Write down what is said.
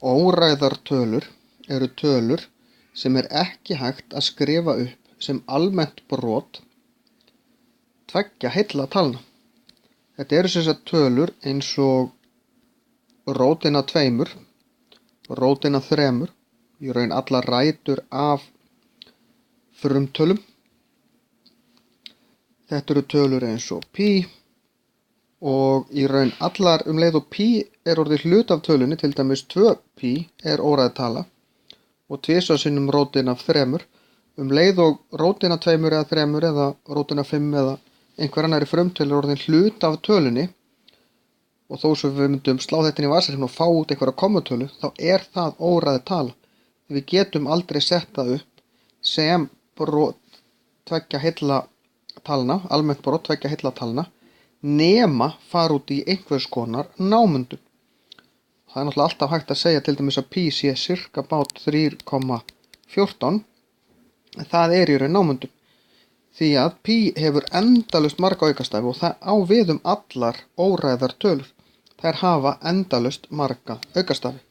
Óræðar tölur eru tölur sem ekki hægt að skrifa upp sem almennt brot tveggja heilla talna. Þetta eru sem sagt tölur eins og rótin af 2, rótin af 3, í raun allar rætur af frumtölum. Þetta eru tölur eins og pi og í raun allar leið og pi er orðið hlut af tölunni, til dæmis 2pi er óræð tala og 2 sinnum rótin af 3, leið og rótin af 2 eða 3 eða rótin af 5 eða einhver annari frumtölu er orðin hlut af tölunni, og þó svo við myndum slá þetta inn í vasareikni og fá út einhverja kommutölu, þá er það óræð tala. Við getum aldrei sett það upp sem brot tveggja heilla talna, almennt brot tveggja heilla talna, nema fara út í einhvers konar námundum. Það er náttúrulega alltaf hægt að segja til dæmis að pi sé cirka bát 3,14, en það er í raun námundum. Því að pi hefur endalaust marga aukastafi og það á við allar óræðar tölur. Þær hafa endalaust marga aukastafi.